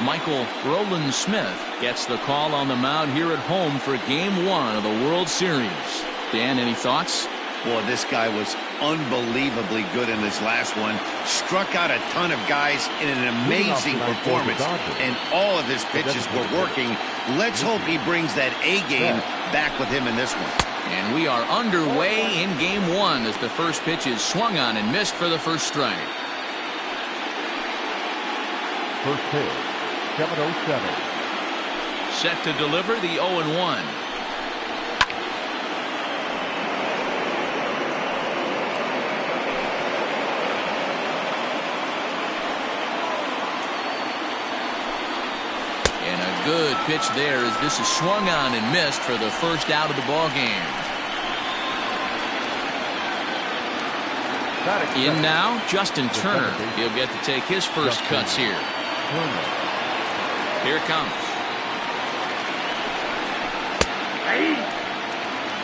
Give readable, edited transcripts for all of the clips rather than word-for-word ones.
Michael Roland Smith gets the call on the mound here at home for Game 1 of the World Series. Dan, any thoughts? Boy, this guy was unbelievably good in his last one. Struck out a ton of guys in an amazing performance, and all of his pitches were working. Let's hope he brings that A game back with him in this one. And we are underway in Game 1 as the first pitch is swung on and missed for the first strike. First pitch, 7-0-7. Set to deliver the 0-1. Good pitch there as this is swung on and missed for the first out of the ball game. In now, Justin Turner. He'll get to take his first cuts here. Here it comes.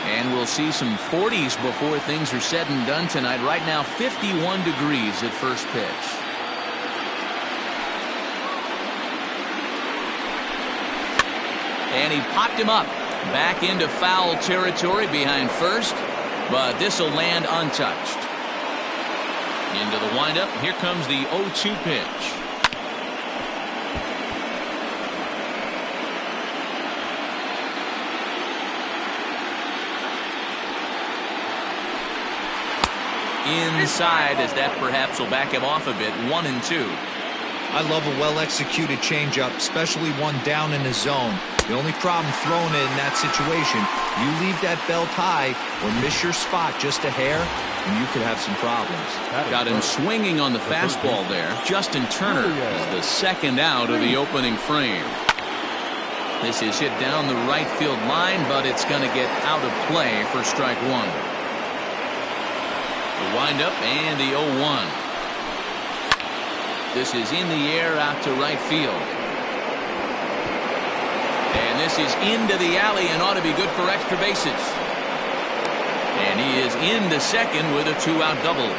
And we'll see some 40s before things are said and done tonight. Right now, 51 degrees at first pitch. And he popped him up back into foul territory behind first, but this will land untouched. Into the windup. Here comes the 0-2 pitch. Inside, as that perhaps will back him off a bit. 1-2. I love a well-executed changeup, especially one down in the zone. The only problem throwing it in that situation, you leave that belt high or miss your spot just a hair, and you could have some problems. Got him swinging on the fastball there. Justin Turner is the second out of the opening frame. This is hit down the right field line, but it's going to get out of play for strike one. The windup and the 0-1. This is in the air out to right field. And this is into the alley and ought to be good for extra bases. And he is into second with a 2-out double.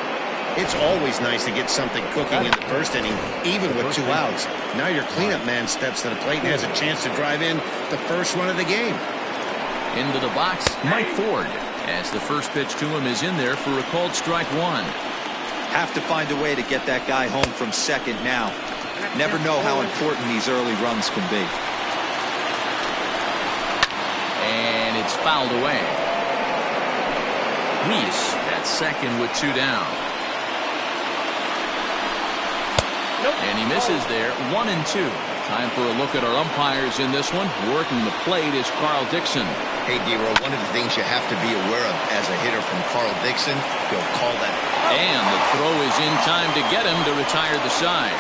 It's always nice to get something cooking in the first inning, even with 2 outs. Now your cleanup man steps to the plate and has a chance to drive in the first run of the game. Into the box, Mike Ford, as the first pitch to him is in there for a called strike one. Have to find a way to get that guy home from second now. Never know how important these early runs can be. And it's fouled away. Reese at second with 2 down. And he misses there. 1-2. Time for a look at our umpires in this one. Working the plate is Carl Dixon. Hey, D-Row, one of the things you have to be aware of as a hitter from Carl Dixon, he'll call that. And the throw is in time to get him to retire the side.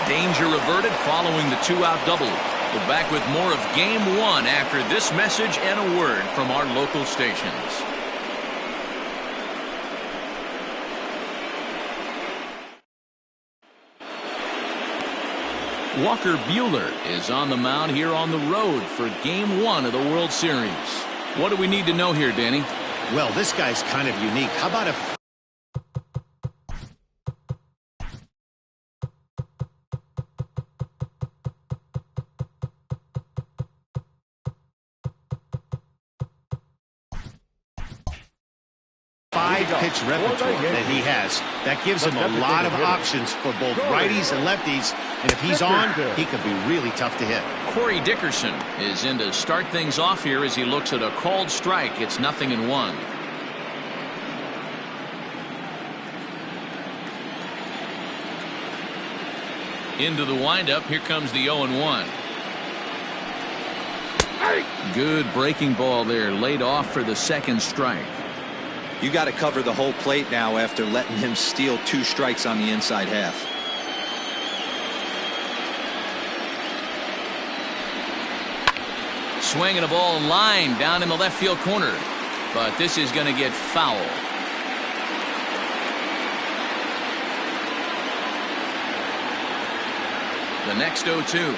Danger averted following the 2-out double. We're back with more of Game 1 after this message and a word from our local stations. Walker Buehler is on the mound here on the road for Game 1 of the World Series. What do we need to know here, Danny? Well, this guy's kind of unique. How about a 5-pitch repertoire that he has? That gives him a lot of options for both righties and lefties, and if he's on, he could be really tough to hit. Corey Dickerson is in to start things off here as he looks at a called strike. It's 0-1. Into the windup. Here comes the 0-1. Good breaking ball there, laid off for the second strike. You got to cover the whole plate now after letting him steal 2 strikes on the inside half. Swinging a ball line down in the left field corner, but this is going to get foul. The next 0-2.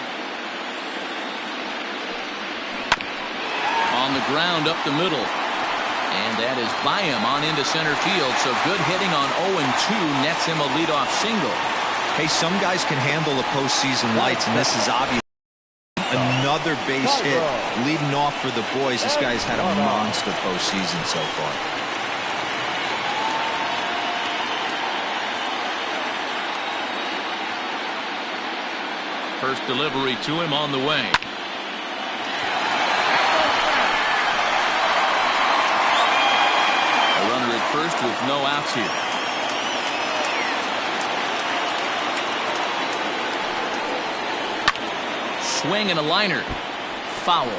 On the ground up the middle. And that is by him on into center field. So good hitting on 0-2 nets him a leadoff single. Hey, some guys can handle the postseason lights, and this is obvious. Another base hit leading off for the boys. This guy's had a monster postseason so far. First delivery to him on the way. A runner at first with no outs here. Swing and a liner. Foul.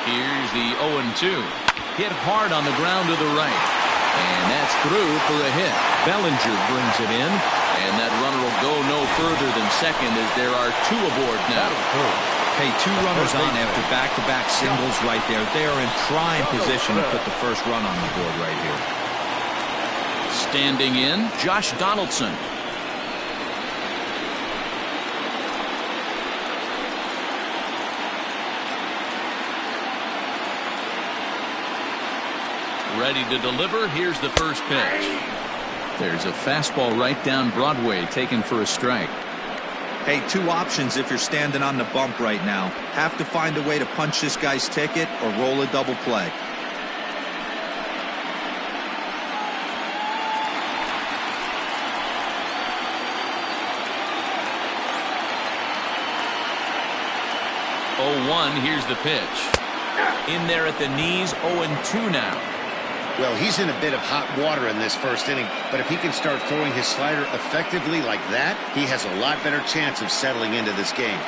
Here's the 0-2. Hit hard on the ground to the right. And that's through for a hit. Bellinger brings it in. And that runner will go no further than second as there are two aboard now. Hey, two runners on after back-to-back singles right there. They are in prime position to put the first run on the board right here. Standing in, Josh Donaldson. Ready to deliver. Here's the first pitch. There's a fastball right down Broadway taken for a strike. Hey, two options if you're standing on the bump right now. Have to find a way to punch this guy's ticket or roll a double play. Here's the pitch. In there at the knees, 0-2 now. Well, he's in a bit of hot water in this first inning, but if he can start throwing his slider effectively like that, he has a lot better chance of settling into this game.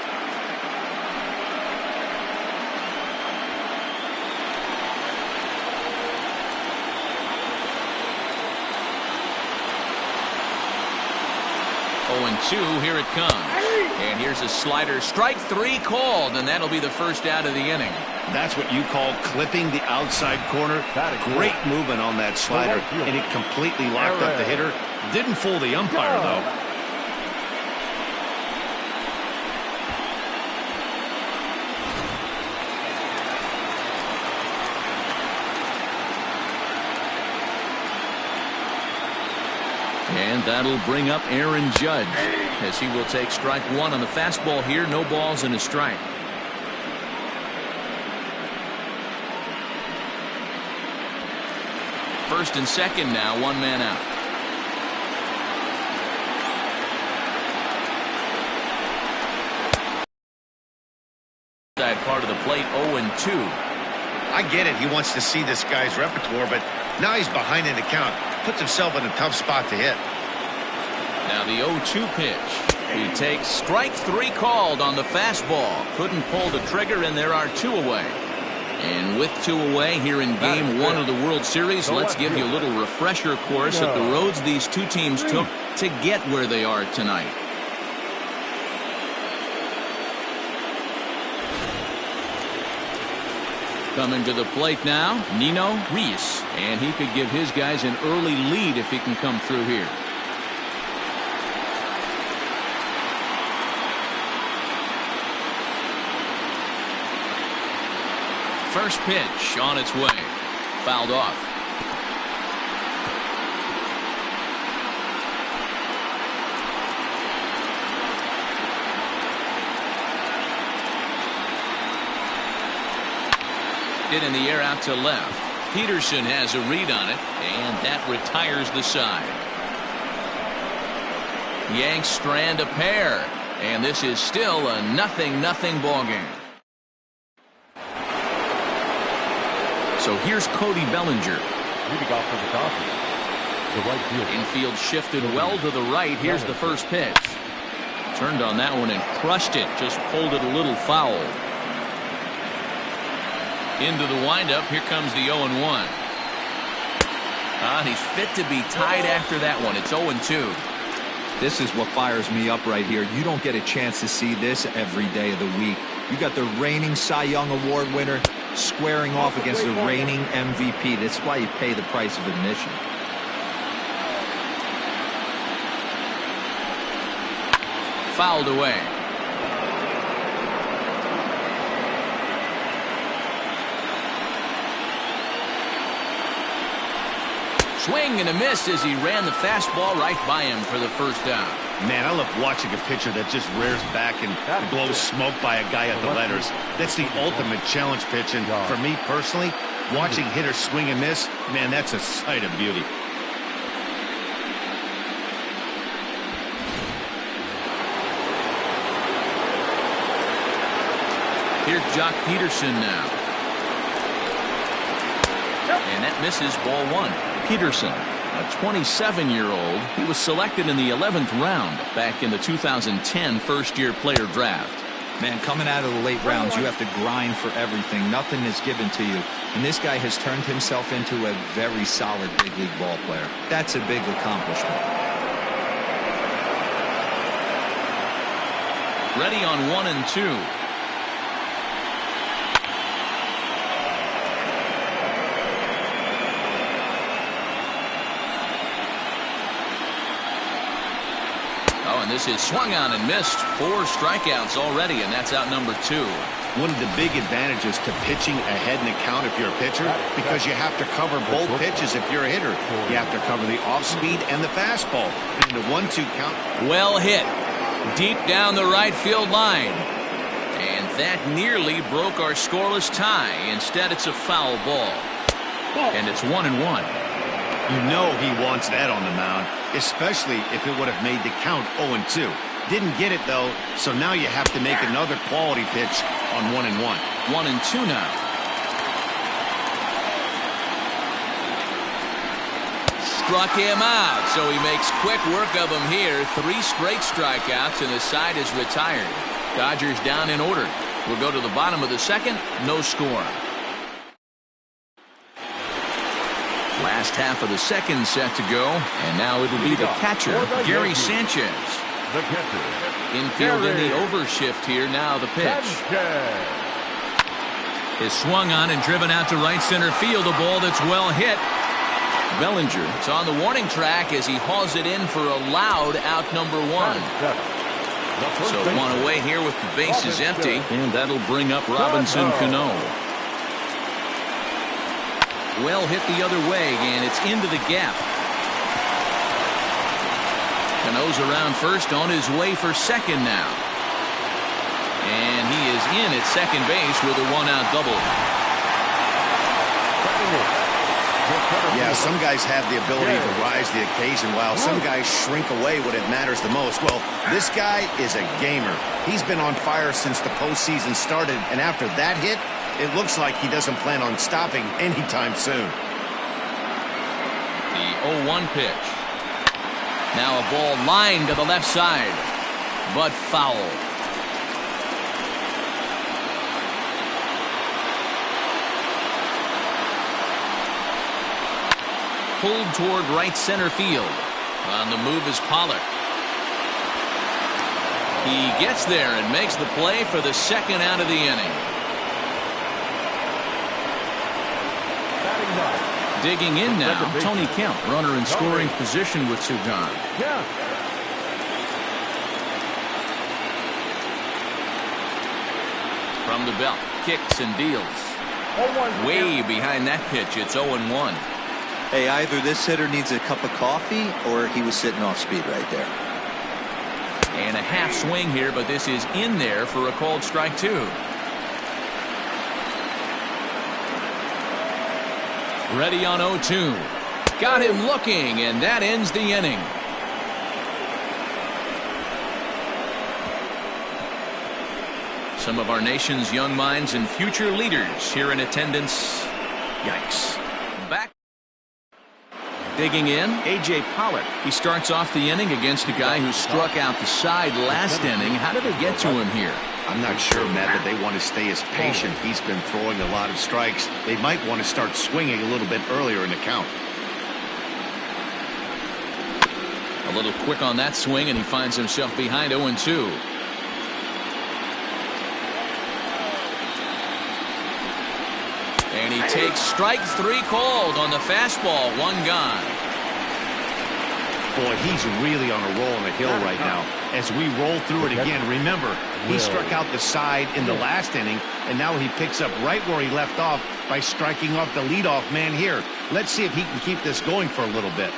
Here it comes. And here's a slider. Strike three called, and that'll be the first out of the inning. That's what you call clipping the outside corner. Great movement on that slider, and it completely locked up the hitter. Didn't fool the umpire, though. And that'll bring up Aaron Judge as he will take strike one on the fastball here. No balls and a strike. First and second now, one man out. That part of the plate, 0-2. I get it. He wants to see this guy's repertoire, but now he's behind in the count. Puts himself in a tough spot to hit. Now the 0-2 pitch. He takes strike three called on the fastball. Couldn't pull the trigger, and there are two away. And with two away here in game one of the World Series, let's give you a little refresher course of the roads these two teams took to get where they are tonight. Coming to the plate now, Nino Reese. And he could give his guys an early lead if he can come through here. First pitch on its way. Fouled off. Hit in the air out to left. Peterson has a read on it, and that retires the side. Yanks strand a pair, and this is still a 0-0 ball game. So here's Cody Bellinger. Leading off for the Dodgers, the right field. Infield shifted well to the right. Here's the first pitch. Turned on that one and crushed it. Just pulled it a little foul. Into the windup. Here comes the 0-1. He's fit to be tied after that one. It's 0-2. This is what fires me up right here. You don't get a chance to see this every day of the week. You got the reigning Cy Young Award winner squaring off against the reigning MVP. That's why you pay the price of admission. Fouled away. Swing and a miss as he ran the fastball right by him for the first down. Man, I love watching a pitcher that just rears back and blows smoke by a guy at the letters. That's the ultimate challenge pitch, and for me personally, watching hitters swing and miss, man, that's a sight of beauty. Here's Jock Peterson now. And that misses, ball one. Peterson, a 27-year-old, he was selected in the 11th round back in the 2010 first-year player draft. Man, coming out of the late rounds, you have to grind for everything. Nothing is given to you. And this guy has turned himself into a very solid big league ball player. That's a big accomplishment. Ready on 1 and 2. And this is swung on and missed. 4 strikeouts already, and that's out number 2. One of the big advantages to pitching ahead in the count if you're a pitcher, because you have to cover both pitches if you're a hitter. You have to cover the off-speed and the fastball. And the 1-2 count. Well hit. Deep down the right field line. And that nearly broke our scoreless tie. Instead, it's a foul ball. And it's 1-1. You know he wants that on the mound, especially if it would have made the count 0-2. Didn't get it, though, so now you have to make another quality pitch on 1-1. 1-2 now. Struck him out, so he makes quick work of him here. 3 straight strikeouts, and the side is retired. Dodgers down in order. We'll go to the bottom of the second. No score. Last half of the second set to go, and now it'll be the catcher, Gary Sanchez. The catcher. Infield in the overshift here. Now the pitch. Is swung on and driven out to right center field. A ball that's well hit. Bellinger is on the warning track as he hauls it in for a loud out number 1. So 1 away here with the bases empty, and that'll bring up Robinson Cano. Well hit the other way, and it's into the gap. Cano's around first, on his way for second now. And he is in at second base with a 1-out double. Yeah, some guys have the ability to rise the occasion, while some guys shrink away when it matters the most. Well, this guy is a gamer. He's been on fire since the postseason started, and after that hit, it looks like he doesn't plan on stopping anytime soon. The 0-1 pitch. Now a ball lined to the left side, but foul. Pulled toward right center field. On the move is Pollard. He gets there and makes the play for the second out of the inning. Digging in now, Tony Kemp, runner in scoring position with 2 gone. From the belt, kicks and deals. Way behind that pitch, it's 0-1. Hey, either this hitter needs a cup of coffee or he was sitting off speed right there. And a half swing here, but this is in there for a called strike 2. Ready on 0-2. Got him looking, and that ends the inning. Some of our nation's young minds and future leaders here in attendance. Yikes. Back. Digging in, A.J. Pollard. He starts off the inning against a guy who struck out the side last inning. How did they get to him here? I'm not sure, Matt, that they want to stay as patient. He's been throwing a lot of strikes. They might want to start swinging a little bit earlier in the count. A little quick on that swing, and he finds himself behind 0-2. And he takes strike 3 called on the fastball. 1 gone. Boy, he's really on a roll on the hill right now. As we roll through it again, remember, he struck out the side in the last inning, and now he picks up right where he left off by striking off the leadoff man here. Let's see if he can keep this going for a little bit.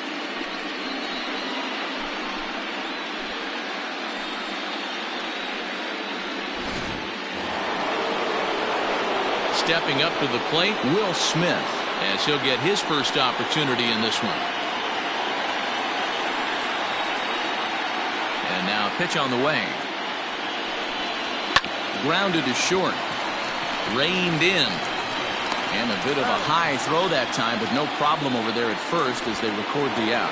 Stepping up to the plate, Will Smith, as he'll get his first opportunity in this one. And now pitch on the way. Grounded to short. Reined in. And a bit of a high throw that time, but no problem over there at first as they record the out.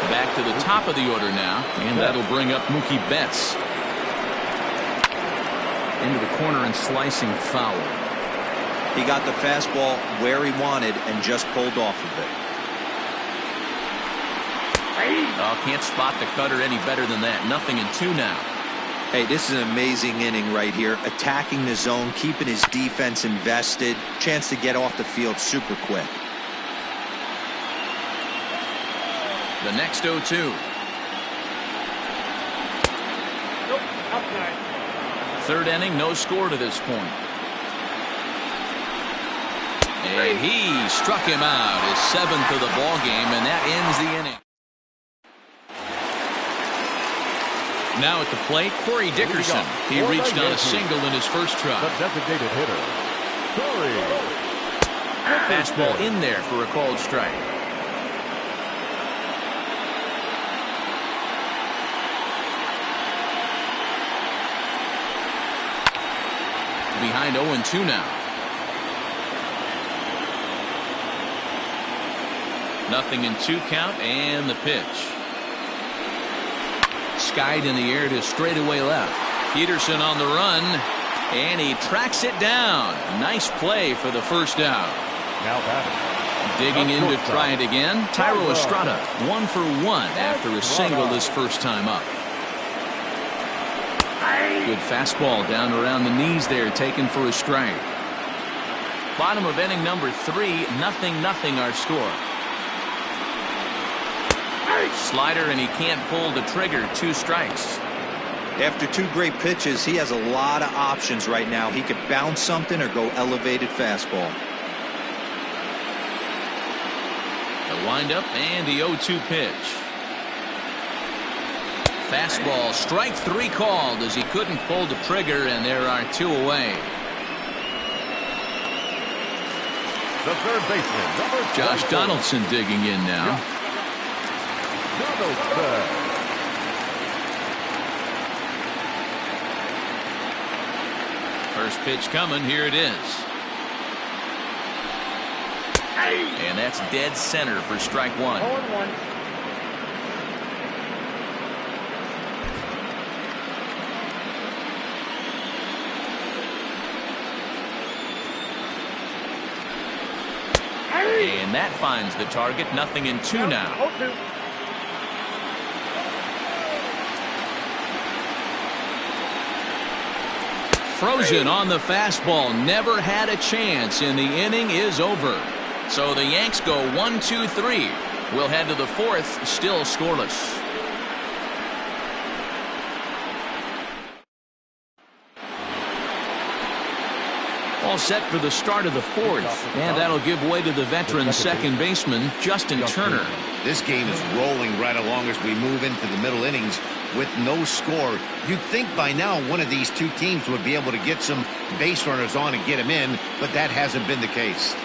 Back to the top of the order now, and that'll bring up Mookie Betts. Into the corner and slicing foul. He got the fastball where he wanted and just pulled off of it. Oh, can't spot the cutter any better than that. 0-2 now. Hey, this is an amazing inning right here. Attacking the zone, keeping his defense invested. Chance to get off the field super quick. The next 0-2. Third inning, no score to this point. And he struck him out, his 7th of the ball game, and that ends the inning. Now at the plate, Corey Dickerson. He reached on a single in his first try. The designated hitter, Corey. Fastball in there for a called strike. Behind 0-2 now. 0-2 count, and the pitch. Skied in the air to straightaway left. Peterson on the run, and he tracks it down. Nice play for the first out. Now batting. Digging in to try it again. Thairo Estrada, 1 for 1 after a single this first time up. Good fastball down around the knees there, taken for a strike. Bottom of inning number 3, 0-0 our score. Slider, and he can't pull the trigger. 2 strikes. After 2 great pitches, he has a lot of options right now. He could bounce something or go elevated fastball. The windup and the 0-2 pitch. Fastball, strike 3 called as he couldn't pull the trigger, and there are 2 away. The third baseman, number Josh Donaldson digging in now. First pitch coming, here it is. And that's dead center for strike 1. 0-1. And that finds the target. 0-2 now. Frozen on the fastball. Never had a chance, and the inning is over. So the Yanks go 1-2-3. We'll head to the 4th, still scoreless. All set for the start of the 4th, and that'll give way to the veteran second baseman, Justin Turner. This game is rolling right along as we move into the middle innings with no score. You'd think by now one of these 2 teams would be able to get some base runners on and get them in, but that hasn't been the case.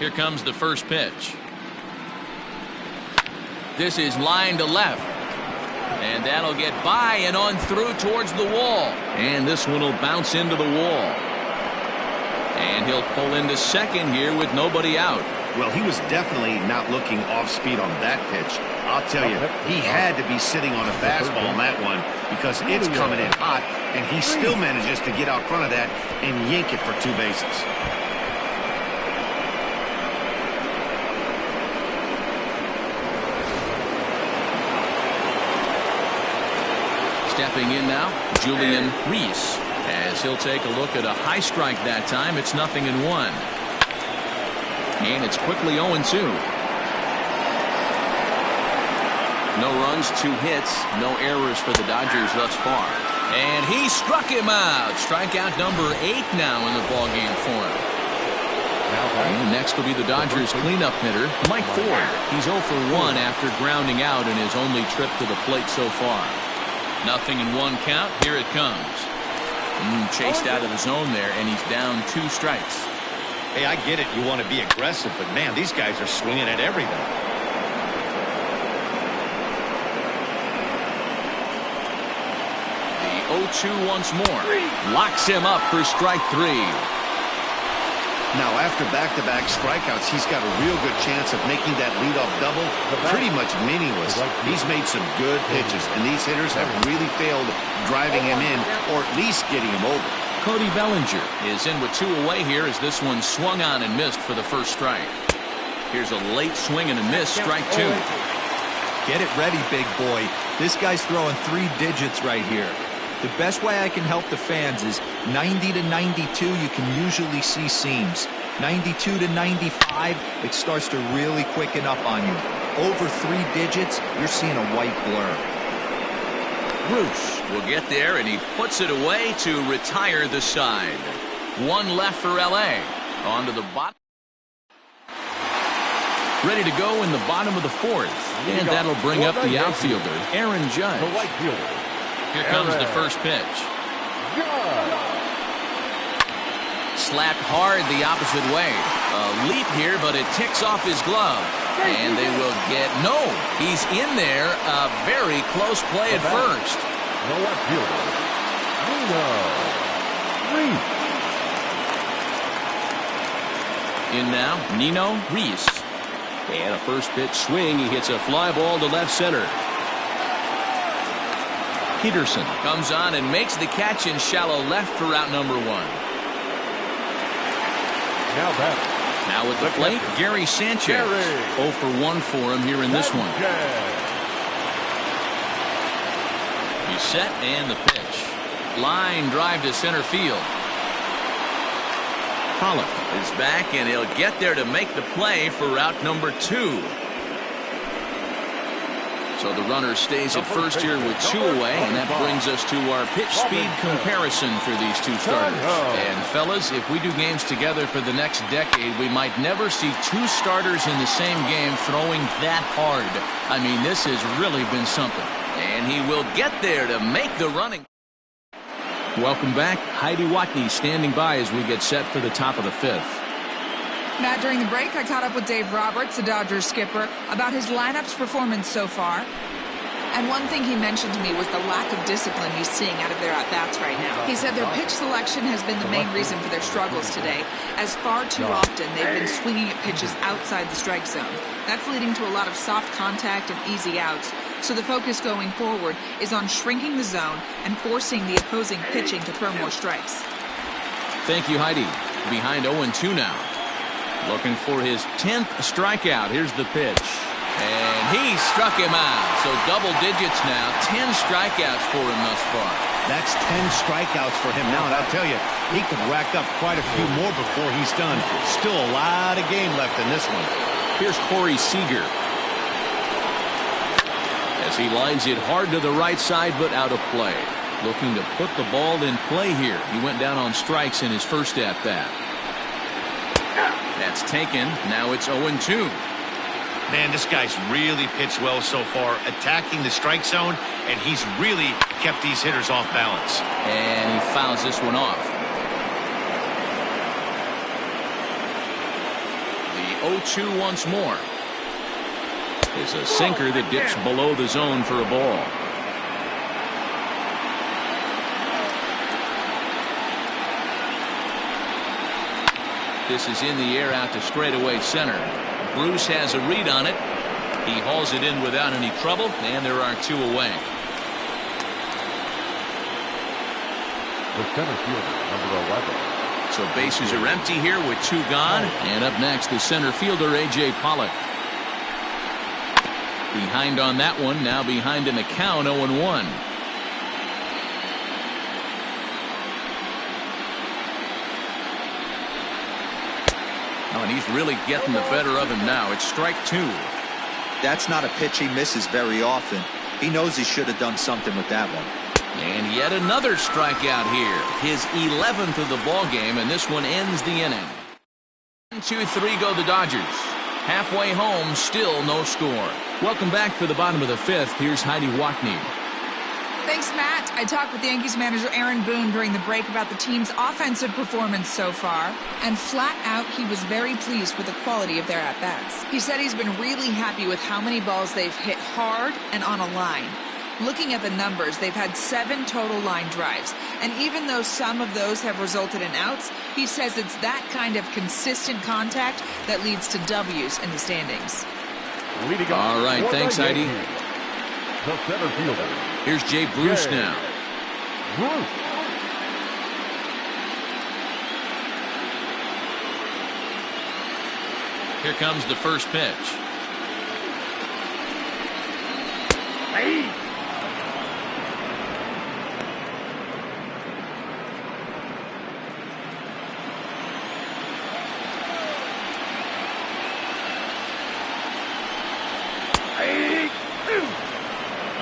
Here comes the first pitch. This is line to left. And that'll get by and on through towards the wall. And this one will bounce into the wall. And he'll pull into second here with nobody out. Well, he was definitely not looking off speed on that pitch. I'll tell you, he had to be sitting on a fastball on that one because it's coming in hot, and he still manages to get out front of that and yank it for 2 bases. Stepping in now, Julian Reese, as he'll take a look at a high strike that time. It's 0-1. And it's quickly 0-2. No runs, 2 hits, no errors for the Dodgers thus far. And he struck him out. Strikeout number 8 now in the ballgame for him. And next will be the Dodgers cleanup hitter, Mike Ford. He's 0 for 1 after grounding out in his only trip to the plate so far. 0-1 count. Here it comes. Chased out of the zone there, and he's down 2 strikes. Hey, I get it. You want to be aggressive, but man, these guys are swinging at everything. The 0-2 once more. Locks him up for strike 3. Now, after back-to-back strikeouts, he's got a real good chance of making that leadoff double pretty much meaningless. He's made some good pitches, and these hitters have really failed driving him in or at least getting him over. Cody Bellinger is in with 2 away here as this one swung on and missed for the first strike. Here's a late swing and a miss, strike 2. Get it ready, big boy. This guy's throwing 3 digits right here. The best way I can help the fans is 90 to 92, you can usually see seams. 92 to 95, it starts to really quicken up on you. Over 3 digits, you're seeing a white blur. Bruce will get there, and he puts it away to retire the side. 1 left for L.A. On to the bottom. Ready to go in the bottom of the 4th. And that'll bring up the outfielder, Aaron Judge. The right fielder. Here comes the first pitch. Slapped hard the opposite way. A leap here, but it ticks off his glove. And they will get, no, he's in there. A very close play at first. The left fielder, Nino Reese. In now, Nino Reese. And a first pitch swing. He hits a fly ball to left center. Peterson comes on and makes the catch in shallow left for out number 1. Now at the plate, Gary Sanchez. 0 for 1 for him here in this one. He's set and the pitch. Line drive to center field. Pollock is back, and he'll get there to make the play for out number 2. So the runner stays at first here with 2 away, and that brings us to our pitch speed comparison for these 2 starters. And fellas, if we do games together for the next decade, we might never see 2 starters in the same game throwing that hard. I mean, this has really been something. And he will get there to make the running. Welcome back. Heidi Watney standing by as we get set for the top of the 5th. Matt, during the break, I caught up with Dave Roberts, the Dodgers skipper, about his lineup's performance so far. And one thing he mentioned to me was the lack of discipline he's seeing out of their at-bats right now. He said their pitch selection has been the main reason for their struggles today, as far too often they've been swinging at pitches outside the strike zone. That's leading to a lot of soft contact and easy outs. So the focus going forward is on shrinking the zone and forcing the opposing pitching to throw more strikes. Thank you, Heidi. Behind 0-2 now. Looking for his 10th strikeout. Here's the pitch. And he struck him out. So double digits now. 10 strikeouts for him thus far. That's 10 strikeouts for him now. And I'll tell you, he could rack up quite a few more before he's done. Still a lot of game left in this one. Here's Corey Seager. As he lines it hard to the right side, but out of play. Looking to put the ball in play here. He went down on strikes in his first at-bat. That's taken. Now it's 0-2. Man, this guy's really pitched well so far, attacking the strike zone, and he's really kept these hitters off balance. And he fouls this one off. The 0-2 once more. It's a sinker that dips below the zone for a ball. This is in the air out to straightaway center. Bruce has a read on it. He hauls it in without any trouble, and there are 2 away. The center fielder, number 11. So bases are empty here with 2 gone. And up next, the center fielder, A.J. Pollock. Behind on that one, now behind in the count, 0-1. Oh, and he's really getting the better of him now. It's strike 2. That's not a pitch he misses very often. He knows he should have done something with that one. And yet another strikeout here. His 11th of the ball game, and this one ends the inning. 1-2-3 go the Dodgers. Halfway home, still no score. Welcome back for the bottom of the 5th. Here's Heidi Watney. Thanks, Matt. I talked with Yankees manager Aaron Boone during the break about the team's offensive performance so far, and flat out, he was very pleased with the quality of their at-bats. He said he's been really happy with how many balls they've hit hard and on a line. Looking at the numbers, they've had 7 total line drives, and even though some of those have resulted in outs, he says it's that kind of consistent contact that leads to W's in the standings. All right, thanks, Heidi. The center fielder. Here's Jay Bruce now. Bruce. Here comes the first pitch. Hey.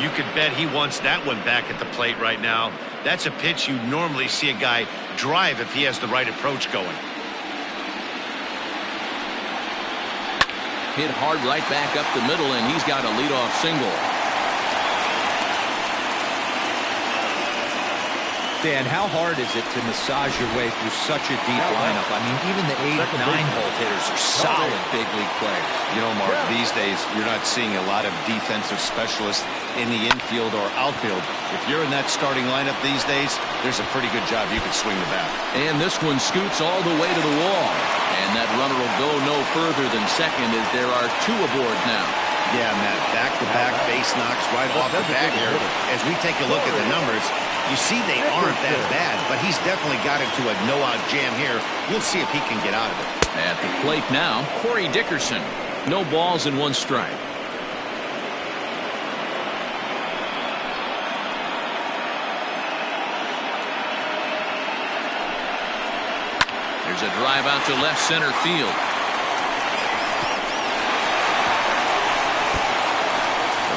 You could bet he wants that one back at the plate right now. That's a pitch you normally see a guy drive if he has the right approach going. Hit hard right back up the middle, and he's got a leadoff single. Dan, how hard is it to massage your way through such a deep lineup? I mean, even the 8, 9-hole hitters are solid big league players. You know, Mark, these days you're not seeing a lot of defensive specialists in the infield or outfield. If you're in that starting lineup these days, there's a pretty good job you can swing the bat. And this one scoots all the way to the wall. And that runner will go no further than second as there are 2 aboard now. Yeah, Matt, back-to-back base knocks right off the bat here. As we take a look at the numbers, you see they aren't that bad, but he's definitely got into a no-out jam here. We'll see if he can get out of it. At the plate now, Corey Dickerson. No balls and 1 strike. There's a drive out to left center field.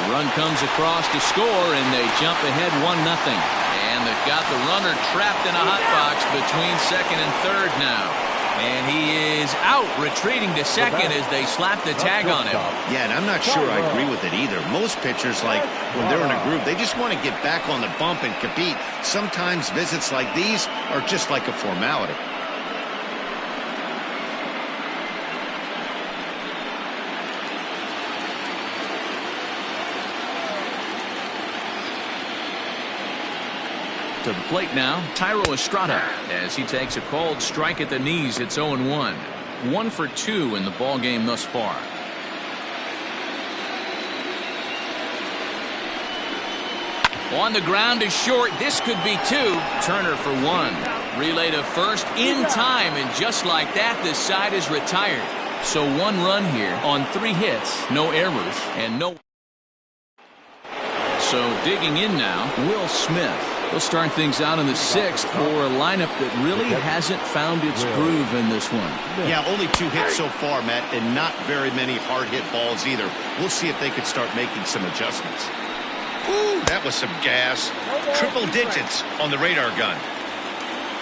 The run comes across to score, and they jump ahead 1-0. And they've got the runner trapped in a hot box between second and third now. And he is out, retreating to second as they slap the tag on him. Yeah, and I'm not sure I agree with it either. Most pitchers, like when they're in a groove, they just want to get back on the bump and compete. Sometimes visits like these are just like a formality. To the plate now, Thairo Estrada, as he takes a called strike at the knees. It's 0-1. 1 for 2 in the ball game thus far. On the ground is short. This could be 2. Turner for 1. Relay to first in time, and just like that, this side is retired. So 1 run here on 3 hits, no errors, and no. So digging in now, Will Smith. They'll start things out in the 6th for a lineup that really hasn't found its groove in this one. Yeah, only 2 hits so far, Matt, and not very many hard hit balls either. We'll see if they could start making some adjustments. Ooh, that was some gas. Triple digits on the radar gun.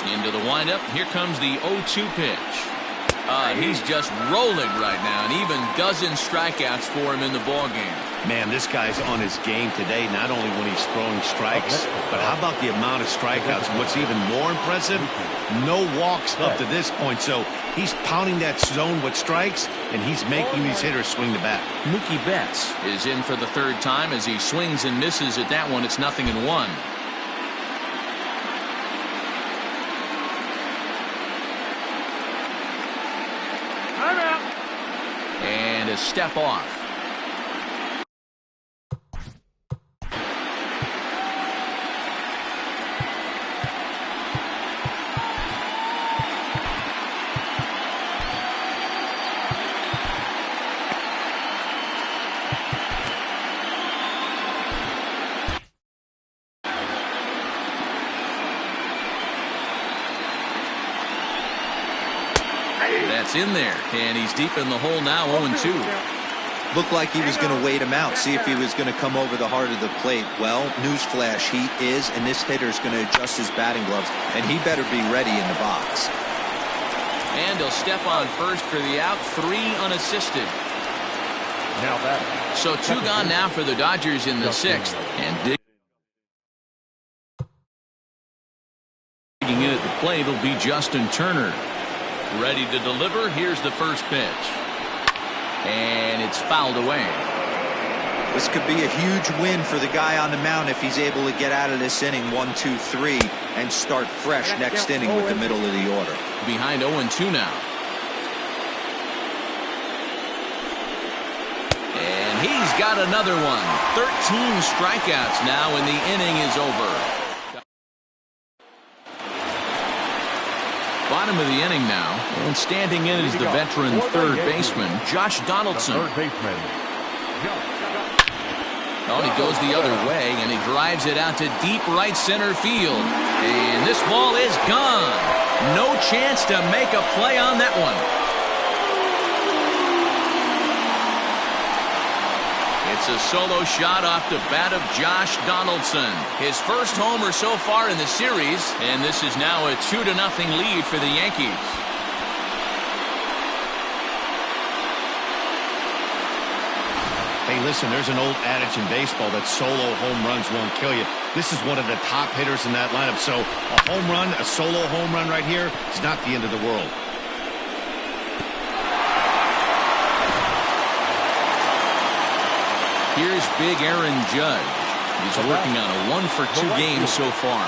Into the windup. Here comes the 0-2 pitch. He's just rolling right now, and even dozen strikeouts for him in the ball game. Man, this guy's on his game today, not only when he's throwing strikes, but how about the amount of strikeouts? What's even more impressive, no walks up to this point. So he's pounding that zone with strikes, and he's making these hitters swing the bat. Mookie Betts is in for the third time as he swings and misses at that one. It's 0-1. And a step off. That's in there, and he's deep in the hole now, 0-2. Looked like he was going to wait him out, see if he was going to come over the heart of the plate. Well, newsflash, he is, and this hitter's going to adjust his batting gloves, and he better be ready in the box. And he'll step on first for the out, 3 unassisted. Now that. So 2 gone now for the Dodgers in the 6th, and digging in at the plate will be Justin Turner. Ready to deliver. Here's the first pitch. And it's fouled away. This could be a huge win for the guy on the mound if he's able to get out of this inning 1, 2, 3 and start fresh next inning with the middle of the order. Behind 0-2 now. And he's got another one. 13 strikeouts now, and the inning is over. Bottom of the inning now, and standing in is the veteran third baseman, Josh Donaldson. Oh, and he goes the other way, and he drives it out to deep right center field. And this ball is gone. No chance to make a play on that one. It's a solo shot off the bat of Josh Donaldson. His first homer so far in the series, and this is now a 2-0 lead for the Yankees. Hey, listen, there's an old adage in baseball that solo home runs won't kill you. This is one of the top hitters in that lineup. So a home run, a solo home run right here is not the end of the world. Here's big Aaron Judge. He's working on a 1-for-2 game so far.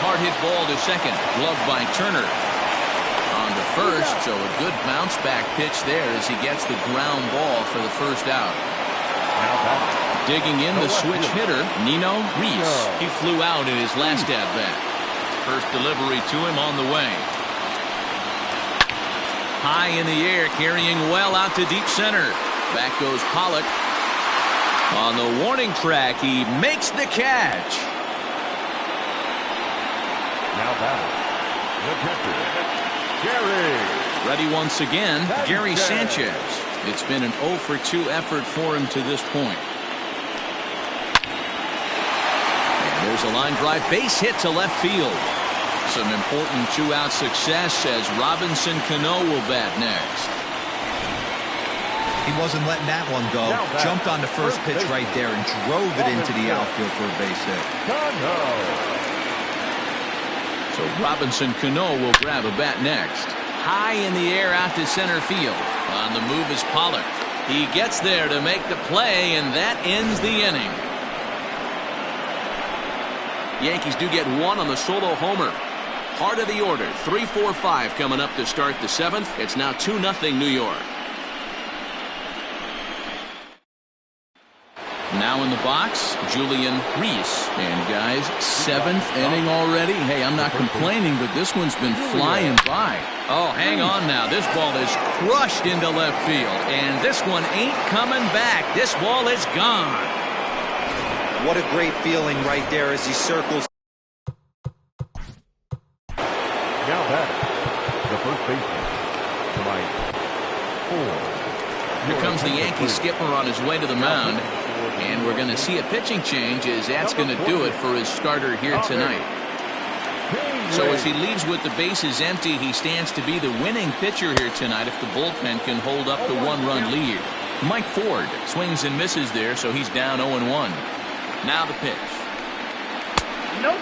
Hard hit ball to second. Gloved by Turner. On to first, so a good bounce back pitch there as he gets the ground ball for the first out. Digging in the switch hitter, Nino Reese. He flew out in his last at-bat. First delivery to him on the way. High in the air, carrying well out to deep center. Back goes Pollock. On the warning track, he makes the catch. Now batting, the catcher, Gary. Ready once again, Gary Sanchez. It's been an 0-for-2 effort for him to this point. And there's a line drive base hit to left field. Some important 2-out success as Robinson Cano will bat next. He wasn't letting that one go. Jumped on the first pitch right there and drove it into the outfield for a base hit. So Robinson Cano will grab a bat next. High in the air out to center field. On the move is Pollock. He gets there to make the play, and that ends the inning. Yankees do get one on the solo homer. Heart of the order, 3-4-5 coming up to start the 7th. It's now 2-0 New York. Now in the box, Julian Reese. And guys, 7th inning already. Hey, I'm not complaining, but this one's been flying by. Oh, hang on now. This ball is crushed into left field. And this one ain't coming back. This ball is gone. What a great feeling right there as he circles. Now batting, the first baseman, tonight, 4. Here comes the Yankee skipper on his way to the mound. And we're going to see a pitching change as that's going to do it for his starter here tonight. So as he leaves with the bases empty, he stands to be the winning pitcher here tonight if the bullpen can hold up the 1-run lead. Mike Ford swings and misses there, so he's down 0-1. Now the pitch. Nope.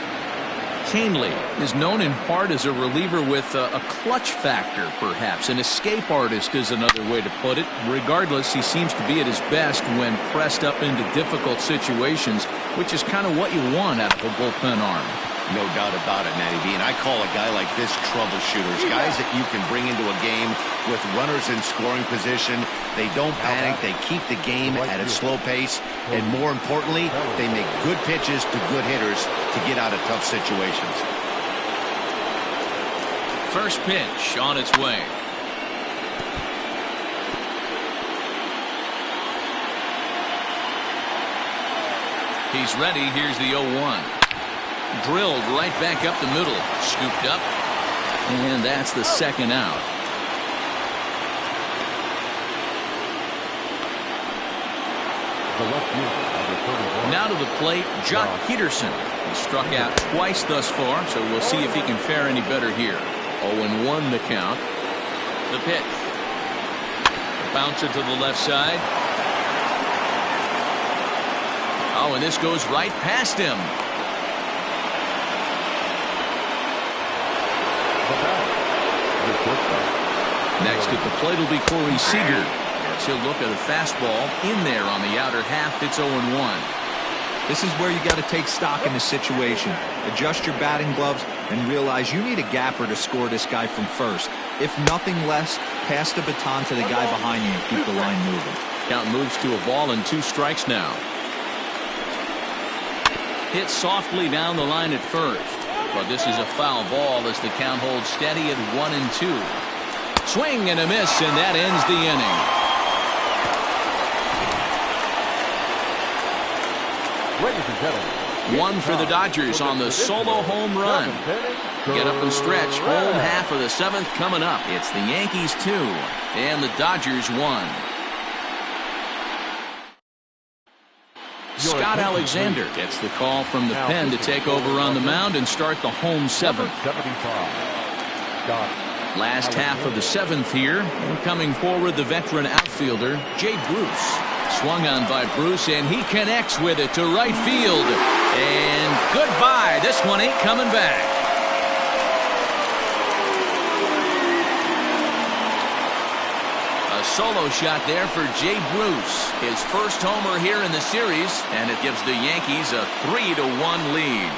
Canely is known in part as a reliever with a clutch factor, perhaps. An escape artist is another way to put it. Regardless, he seems to be at his best when pressed up into difficult situations, which is kind of what you want out of a bullpen arm. No doubt about it, Matty B. And I call a guy like this troubleshooters. Guys that you can bring into a game with runners in scoring position. They don't panic. They keep the game at a slow pace. And more importantly, they make good pitches to good hitters to get out of tough situations. First pitch on its way. He's ready. Here's the 0-1. Drilled right back up the middle. Scooped up. And that's the second out. Now to the plate, Jock Peterson. He struck out twice thus far, so we'll see if he can fare any better here. 0-1 the count. The pitch. Bouncer to the left side. Oh, and this goes right past him. Next at the plate will be Corey Seager. As he'll look at a fastball in there on the outer half. It's 0-1. This is where you got to take stock in the situation. Adjust your batting gloves and realize you need a gapper to score this guy from first. If nothing less, pass the baton to the guy behind you and keep the line moving. Count moves to a ball and 2 strikes now. Hit softly down the line at first. But this is a foul ball as the count holds steady at 1-2. Swing and a miss, and that ends the inning. Ladies and gentlemen, One for the Dodgers on the solo home run. Get up and stretch. Home half of the 7th coming up. It's the Yankees 2 and the Dodgers 1. Scott Alexander gets the call from the pen to take over on the mound and start the home 7th. Last half of the 7th here. And coming forward, the veteran outfielder, Jay Bruce. Swung on by Bruce, and he connects with it to right field. And goodbye. This one ain't coming back. A solo shot there for Jay Bruce. His first homer here in the series, and it gives the Yankees a 3-1 lead.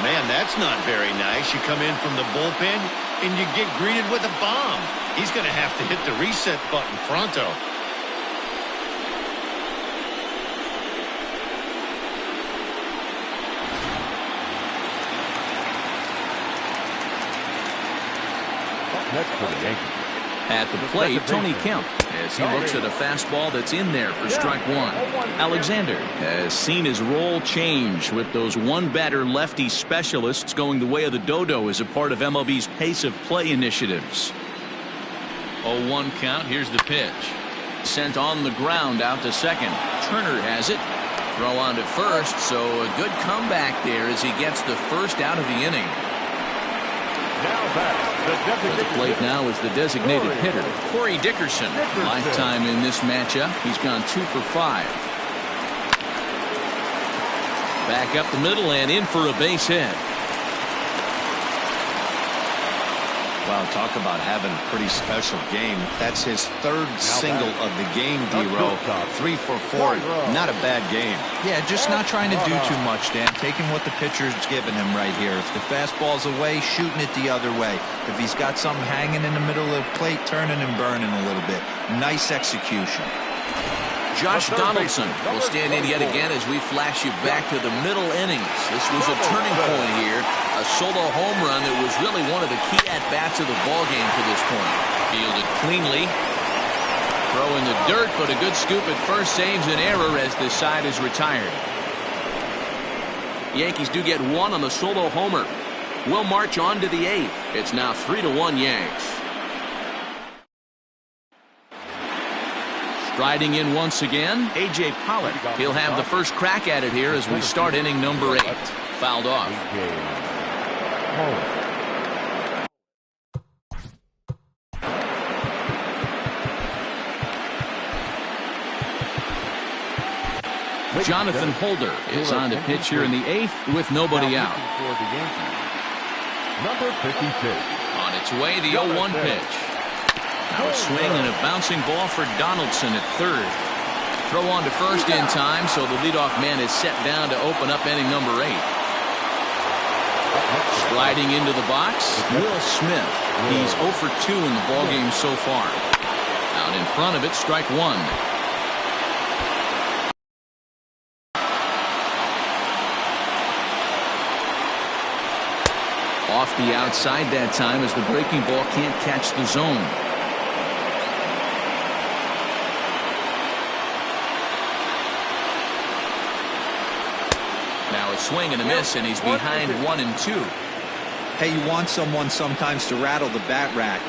Man, that's not very nice. You come in from the bullpen and you get greeted with a bomb. He's going to have to hit the reset button pronto. Next for the Yankees. At the plate, Tony Kemp, as he looks at a fastball that's in there for strike 1. Alexander has seen his role change with those one-batter lefty specialists going the way of the dodo as a part of MLB's pace of play initiatives. 0-1 count. Here's the pitch. Sent on the ground out to second. Turner has it. Throw on to first, so a good comeback there as he gets the first out of the inning. At the plate now is the designated hitter, Corey Dickerson. Lifetime in this matchup. He's gone 2 for 5. Back up the middle and in for a base hit. Wow, talk about having a pretty special game. That's his 3rd single of the game, D-Row. 3 for 4. Not a bad game. Yeah, just not trying to do too much, Dan. Taking what the pitcher's giving him right here. If the fastball's away, shooting it the other way. If he's got something hanging in the middle of the plate, turning and burning a little bit. Nice execution. Josh Donaldson will stand in yet again as we flash you back to the middle innings. This was a turning point here. A solo home run that was really one of the key at-bats of the ballgame to this point. Fielded cleanly. Throw in the dirt, but a good scoop at first saves an error as this side is retired. Yankees do get 1 on the solo homer. We'll march on to the 8th. It's now 3-1 Yanks. Striding in once again, A.J. Pollock. He'll have the first crack at it here as we start inning number 8. Fouled off. Jonathan Holder is on to pitch here in the 8th with nobody out. For the Yankees, number 56. On its way, the 0-1 pitch. Now a swing and a bouncing ball for Donaldson at third. Throw on to first in time, so the leadoff man is set down to open up inning number 8. Sliding into the box, Will Smith. He's 0 for 2 in the ballgame so far. Out in front of it, strike 1. Off the outside that time as the breaking ball can't catch the zone. Now a swing and a miss, and he's behind 1-2. Hey, you want someone sometimes to rattle the bat rack,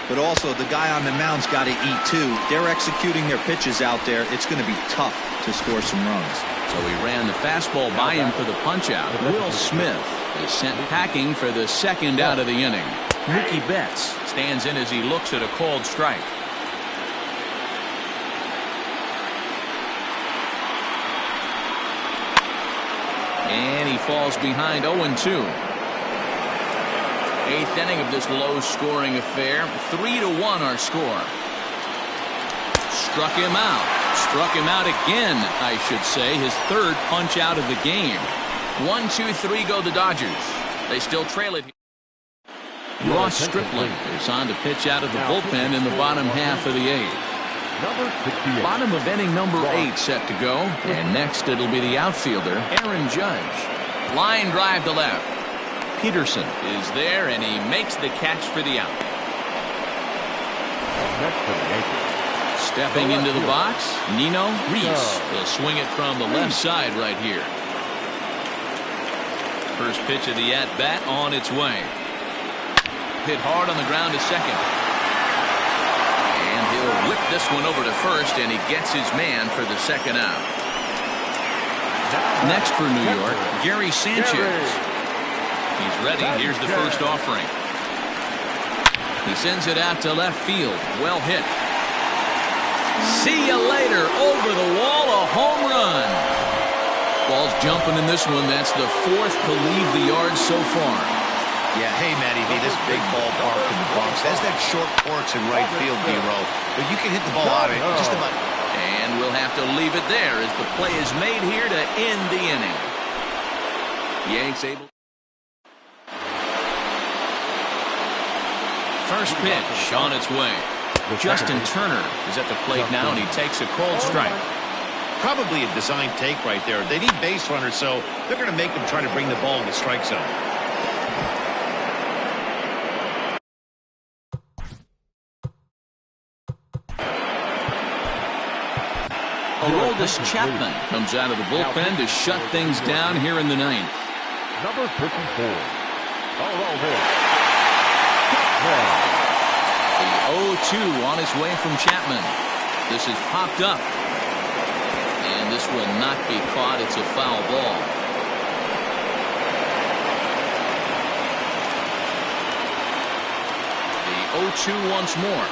but also the guy on the mound's got to eat too. They're executing their pitches out there. It's going to be tough to score some runs. So he ran the fastball by him for the punch-out. Will Smith is sent packing for the second out of the inning. Mookie Betts stands in as he looks at a called strike. And he falls behind 0-2. 8th inning of this low-scoring affair. 3-1 our score. Struck him out. Struck him out again, I should say. His third punch out of the game. 1-2-3 go the Dodgers. They still trail it. Ross Stripling is on to pitch out of the bullpen in the bottom half of the 8th. Bottom of inning number 8 set to go. And next it'll be the outfielder, Aaron Judge. Line drive to left. Peterson is there, and he makes the catch for the out. Stepping into the box, Nino Reese. He'll swing it from the left side right here. First pitch of the at-bat on its way. Hit hard on the ground to second. And he'll whip this one over to first, and he gets his man for the second out. Next for New York, Gary Sanchez. He's ready. Here's the first offering. He sends it out to left field. Well hit. See you later. Over the wall, a home run. Ball's jumping in this one. That's the 4th to leave the yard so far. Yeah, hey, Matty V, this big ballpark in the Bronx, that's that short porch in right field, B-Row. But you can hit the ball out of it just about. And we'll have to leave it there as the play is made here to end the inning. Yanks able. First pitch on its way. Justin Turner is at the plate now, and he takes a cold strike. Probably a design take right there. They need base runners, so they're going to make them try to bring the ball in the strike zone. Aroldis Chapman comes out of the bullpen to shut things down here in the 9th. Number 54. The 0-2 on its way from Chapman. This is popped up. And this will not be caught. It's a foul ball. The 0-2 once more.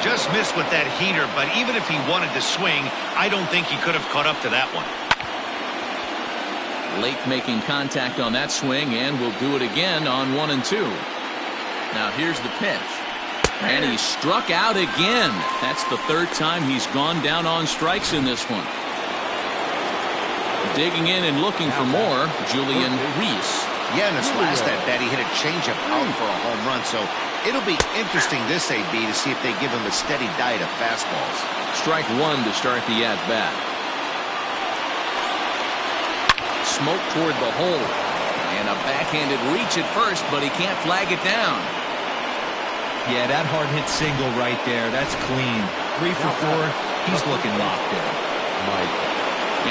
Just missed with that heater, but even if he wanted to swing, I don't think he could have caught up to that one. Lake making contact on that swing, and will do it again on 1 and 2. Now here's the pitch. And he struck out again. That's the 3rd time he's gone down on strikes in this one. Digging in and looking for more, Julian Reese. Yeah, in his last at bat, he hit a changeup out for a home run, so it'll be interesting this AB to see if they give him a steady diet of fastballs. Strike 1 to start the at-bat. Smoke toward the hole. And a backhanded reach at first, but he can't flag it down. Yeah, that hard hit single right there. That's clean. 3 for 4. He's looking locked in.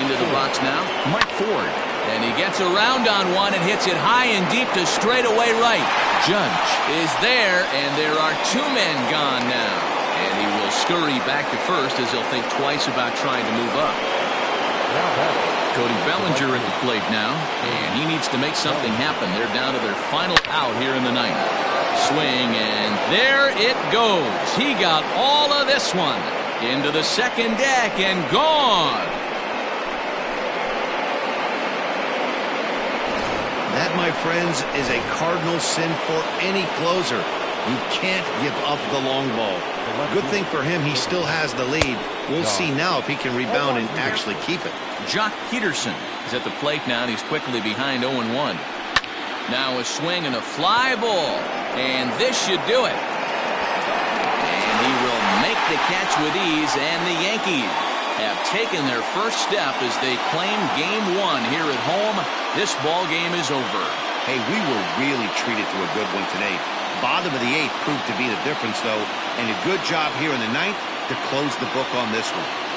Into the box now, Mike Ford. And he gets around on one and hits it high and deep to straightaway right. Judge is there, and there are 2 men gone now. And he will scurry back to first as he'll think twice about trying to move up. Cody Bellinger at the plate now, and he needs to make something happen. They're down to their final out here in the ninth. Swing, and there it goes. He got all of this one into the second deck and gone. That, my friends, is a cardinal sin for any closer. You can't give up the long ball. Good thing for him, he still has the lead. We'll see now if he can rebound and actually keep it. Jock Peterson is at the plate now, and he's quickly behind 0-1. Now a swing and a fly ball, and this should do it. And he will make the catch with ease, and the Yankees have taken their first step as they claim Game 1 here at home. This ball game is over. Hey, we were really treated to a good one today. Bottom of the 8th proved to be the difference, though, and a good job here in the 9th to close the book on this one.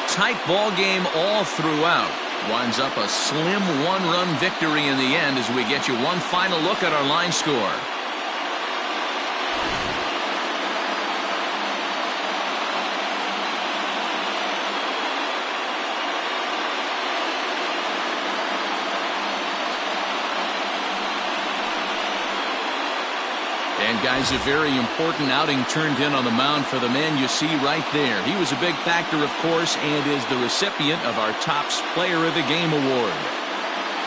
Tight ball game all throughout. Winds up a slim one-run victory in the end as we get you one final look at our line score. And guys, a very important outing turned in on the mound for the man you see right there. He was a big factor, of course, and is the recipient of our Topps Player of the Game award.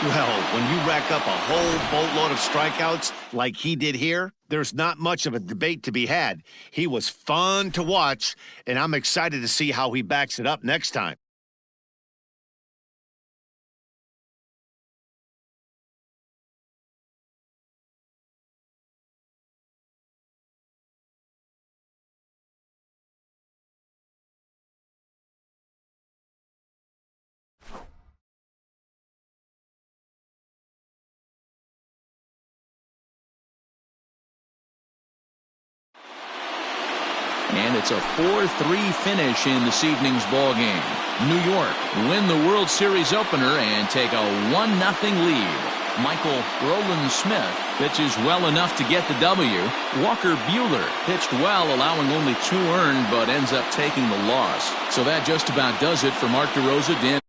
Well, when you rack up a whole boatload of strikeouts like he did here, there's not much of a debate to be had. He was fun to watch, and I'm excited to see how he backs it up next time. And it's a 4-3 finish in this evening's ball game. New York win the World Series opener and take a 1-0 lead. Michael Rowland-Smith pitches well enough to get the W. Walker Buehler pitched well, allowing only 2 earned, but ends up taking the loss. So that just about does it for Mark DeRosa, Dan